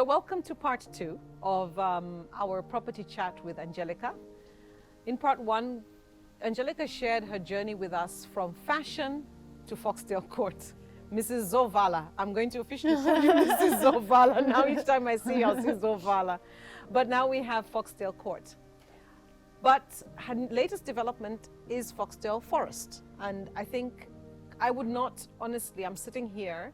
So welcome to part 2 of our property chat with Angelika. In part 1, Angelika shared her journey with us from fashion to Foxdale Court. Mrs. Zovala. I'm going to officially call you Mrs. Zovala. Now each time I see you, I'll see Zovala. But now we have Foxdale Court. But her latest development is Foxdale Forest. And I think I would not, honestly, I'm sitting here,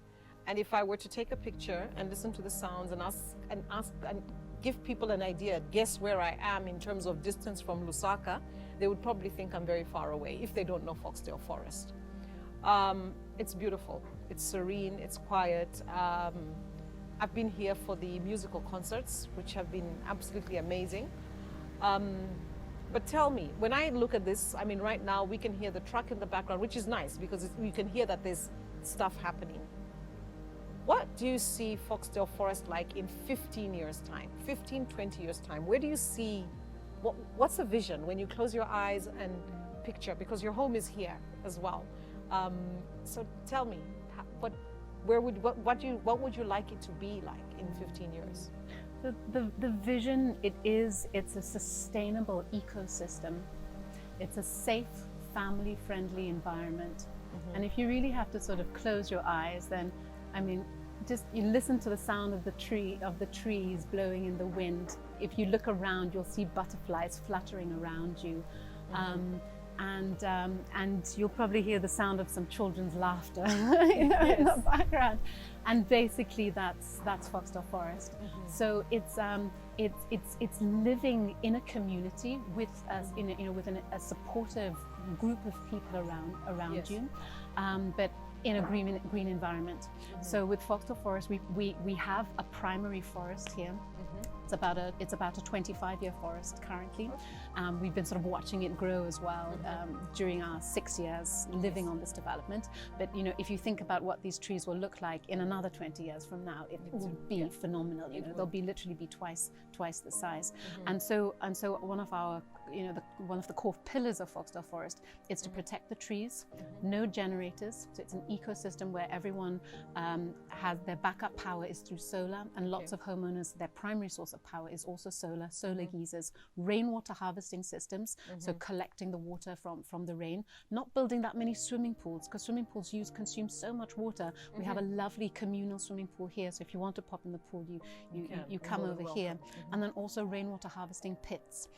and if I were to take a picture and listen to the sounds and ask and give people an idea, guess where I am in terms of distance from Lusaka, they would probably think I'm very far away if they don't know Foxdale Forest. It's beautiful, it's serene, it's quiet. I've been here for the musical concerts, which have been absolutely amazing. But tell me, when I look at this, I mean, right now we can hear the truck in the background, which is nice because you can hear that there's stuff happening. What do you see Foxdale Forest like in 15 years' time, 15, 20 years' time? Where do you see, what's the vision when you close your eyes and picture, because your home is here as well. So tell me, what would you like it to be like in 15 years? The vision, it's a sustainable ecosystem. It's a safe, family-friendly environment. Mm-hmm. And if you really have to sort of close your eyes, then, I mean, just you listen to the sound of the trees blowing in the wind. If you look around, you'll see butterflies fluttering around you. Mm-hmm. And you'll probably hear the sound of some children's laughter in the background. And basically that's Foxdale Forest. Mm-hmm. So it's living in a community with a supportive group of people around you, but in a green environment. Mm-hmm. So with Foxdale Forest, we have a primary forest here. Mm-hmm. It's about a 25-year forest currently. We've been sort of watching it grow as well during our 6 years living on this development. But if you think about what these trees will look like in another 20 years from now, it will be phenomenal. They'll literally be twice the size. Mm-hmm. And so one of our one of the core pillars of Foxdale Forest is to protect the trees. Mm-hmm. No generators, so it's an ecosystem where everyone has their backup power is through solar, and lots of homeowners, their primary source of power is also solar geysers, rainwater harvesting systems, so collecting the water from the rain, not building that many swimming pools, because swimming pools consume so much water. We have a lovely communal swimming pool here, so if you want to pop in the pool, you come over here. And then also rainwater harvesting pits.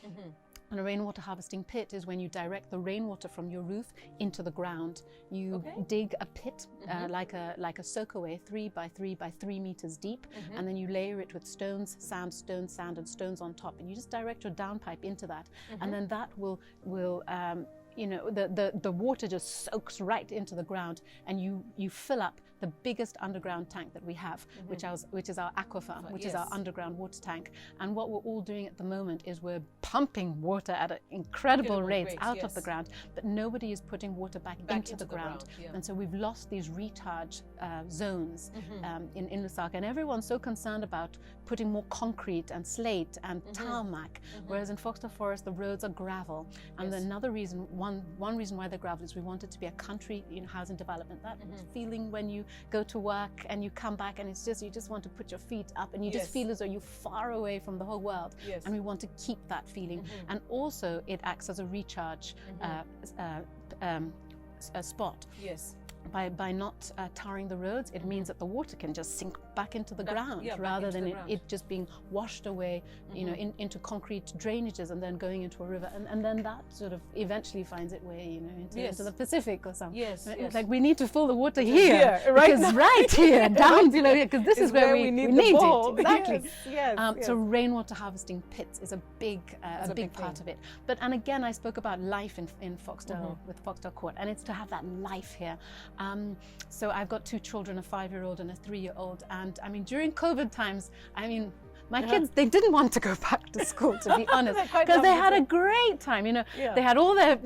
And a rainwater harvesting pit is when you direct the rainwater from your roof into the ground. You dig a pit like a soakaway, 3 by 3 by 3 meters deep, and then you layer it with stones, sand, and stones on top, and you just direct your downpipe into that, and then that will the water just soaks right into the ground, and you fill up the biggest underground tank that we have, which is our aquifer, which is our underground water tank. And what we're all doing at the moment is we're pumping water at incredible rates out of the ground, but nobody is putting water back into the ground. And so we've lost these recharge zones in Lusaka, and everyone's so concerned about putting more concrete and slate and tarmac, whereas in Foxdale Forest the roads are gravel. And another reason, one reason why they're gravel is we want it to be a country housing development. That feeling when you go to work and you come back and it's just you just want to put your feet up and you just feel as though you're far away from the whole world. And we want to keep that feeling. And also it acts as a recharge spot. By not tarring the roads, it means that the water can just sink back into the ground rather than it just being washed away, into concrete drainages and then going into a river, and then that sort of eventually finds its way, into the Pacific or something. Like we need to fill the water here, right here, down below here, because this is where we need it. Exactly. So rainwater harvesting pits is a big part of it. And again, I spoke about life in Foxdale with Foxdale Court, and it's to have that life here. So I've got 2 children, a 5-year-old and a 3-year-old, and I mean during COVID times, my kids, they didn't want to go back to school, to be honest, because they had a great time. They had all their,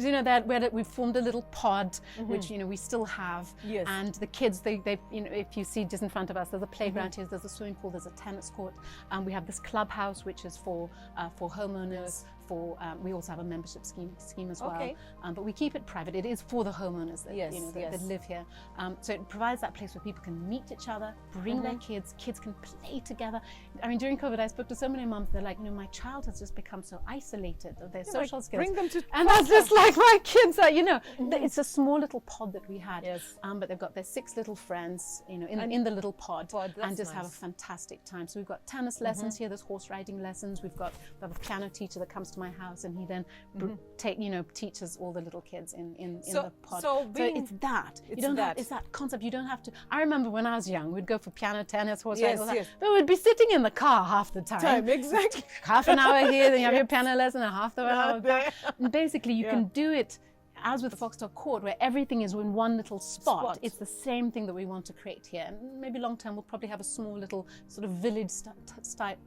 we formed a little pod, which we still have. And the kids, they if you see just in front of us, there's a playground here, there's a swimming pool, there's a tennis court, and we have this clubhouse, which is for homeowners, for, we also have a membership scheme as well. Okay. But we keep it private. It is for the homeowners that, Yes, that live here. So it provides that place where people can meet each other, bring their kids can play together. I mean, during COVID, I spoke to so many moms, they're like, my child has just become so isolated of their social skills. Bring them to and that's just like my kids are, it's a small little pod that we had. Yes. But they've got their 6 little friends, in the little pod and just have a fantastic time. So we've got tennis lessons here, there's horse riding lessons. We have a piano teacher that comes to my house and he then teaches all the little kids in the pod. So it's that. It's that concept. You don't have to. I remember when I was young, we'd go for piano, tennis, horse riding, but we'd be sitting in the car half the time. Exactly. Half an hour here, then you have your piano lesson, and half the hour back. And basically, you can do it as with the Foxdale Court, where everything is in one little spot. It's the same thing that we want to create here. And maybe long term, we'll probably have a small little sort of village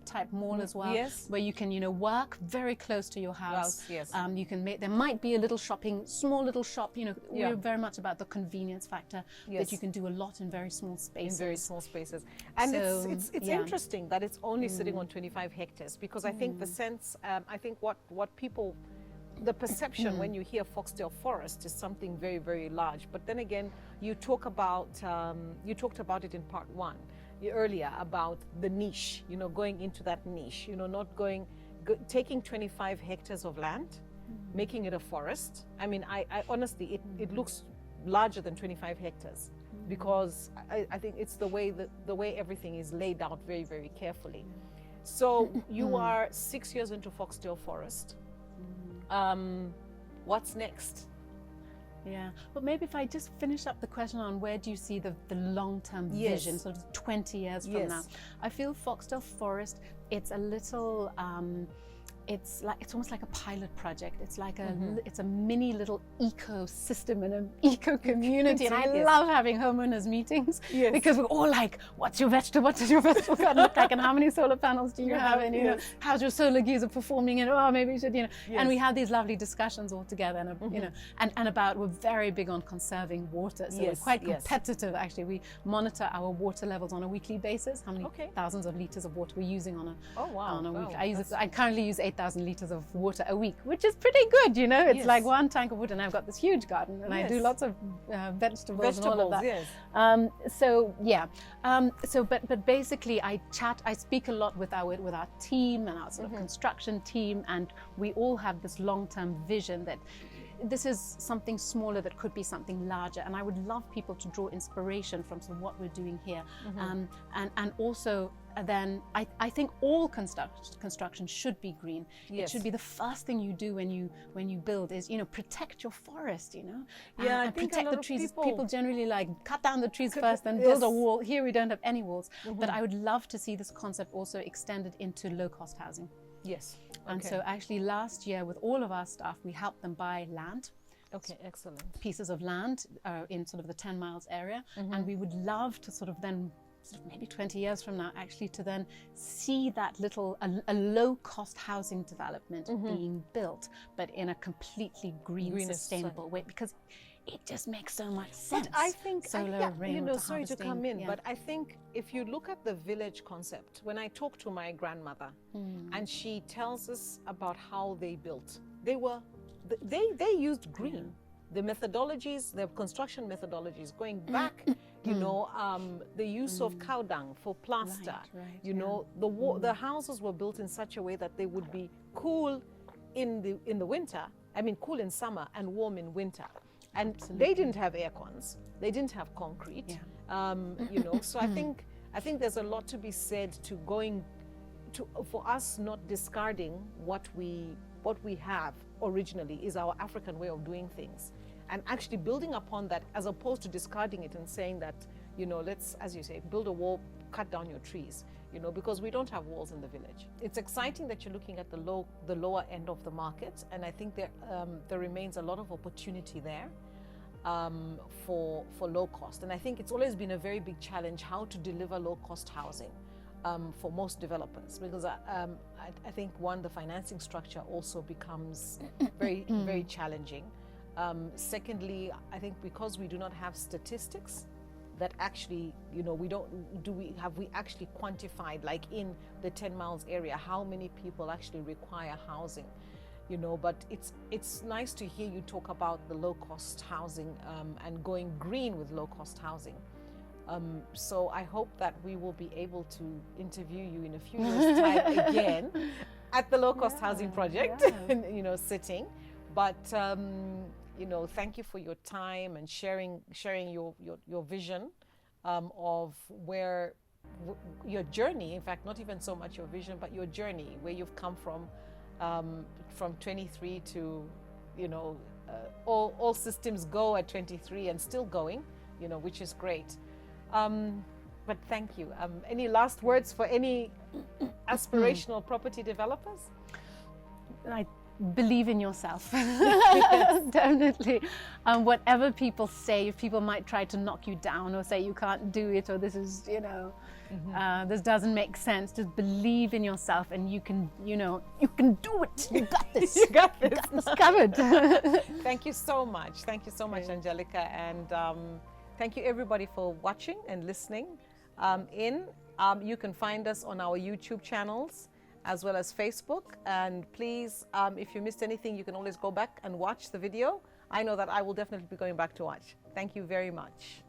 type mall as well, where you can, work very close to your house. You can there might be a little small little shop. We're very much about the convenience factor, that you can do a lot in very small spaces. And so, it's interesting that it's only sitting on 25 hectares, because I think the sense, I think what people, the perception when you hear Foxdale Forest is something very, very large. But then again, you talked about it in part 1 earlier about the niche, going into that niche, not taking 25 hectares of land, making it a forest. I mean, I honestly, it looks larger than 25 hectares because I think it's the way everything is laid out very, very carefully. So you are 6 years into Foxdale Forest. What's next? Yeah, but maybe if I just finish up the question on where do you see the long-term vision, sort of 20 years from now. I feel Foxdale Forest, it's a little, it's almost like a pilot project. It's like it's a mini little ecosystem and an eco community. And I love having homeowners meetings because we're all like, what does your vegetable garden look like, and how many solar panels do you have, and how's your solar geyser performing, and maybe you should, and we have these lovely discussions all together, and and we're very big on conserving water, so we're quite competitive actually. We monitor our water levels on a weekly basis, how many thousands of liters of water we're using on a week. I currently use 8,000 liters of water a week, which is pretty good, It's like 1 tank of water, and I've got this huge garden, and I do lots of vegetables and all of that. But basically, I speak a lot with our team and our sort of construction team, and we all have this long-term vision that this is something smaller that could be something larger, and I would love people to draw inspiration from sort of what we're doing here, and also then I think all construction should be green. It should be the first thing you do when you build is protect your forest, and protect the trees. People generally like cut down the trees first, then build a wall. Here we don't have any walls, but I would love to see this concept also extended into low-cost housing. And so actually last year with all of our staff, we helped them buy land. Excellent. Pieces of land in sort of the 10 miles area. And we would love to sort of then, maybe 20 years from now, actually to then see that a low-cost housing development being built, but in a completely green sustainable way, because it just makes so much sense. But I think, rainwater sorry to come in, but I think if you look at the village concept, when I talk to my grandmother and she tells us about how they built, they used green. The methodologies, the construction methodologies, going back, the use of cow dung for plaster, the houses were built in such a way that they would be cool in the winter, cool in summer and warm in winter. And they didn't have air cons, they didn't have concrete, so I think there's a lot to be said for us not discarding what we have originally is our African way of doing things, and actually building upon that, as opposed to discarding it and saying that, let's, as you say, build a wall, cut down your trees, because we don't have walls in the village. It's exciting that you're looking at the lower end of the market, and I think there remains a lot of opportunity there for low cost. And I think it's always been a very big challenge how to deliver low cost housing for most developers, because I think the financing structure also becomes very, very challenging. Secondly, I think because we do not have statistics that actually, have we actually quantified, like in the 10 miles area, how many people actually require housing? you know, but it's nice to hear you talk about the low-cost housing and going green with low-cost housing. So I hope that we will be able to interview you in a few years' time again at the low-cost housing project, you know, sitting. But you know, thank you for your time and sharing your vision of where your journey. In fact, not even so much your vision, but your journey, where you've come from 23 to, you know, all systems go at 23 and still going, you know, which is great. But thank you. Any last words for any aspirational property developers? I believe in yourself. Definitely. Whatever people say, if people might try to knock you down or say you can't do it, or this is, you know, this doesn't make sense, just believe in yourself, and you can, you know, you can do it. You got this. You got this. You got this covered. Thank you so much. Thank you so much, Angelika. And thank you everybody for watching and listening you can find us on our YouTube channels as well as Facebook. And please, if you missed anything, you can always go back and watch the video. I know that I will definitely be going back to watch. Thank you very much.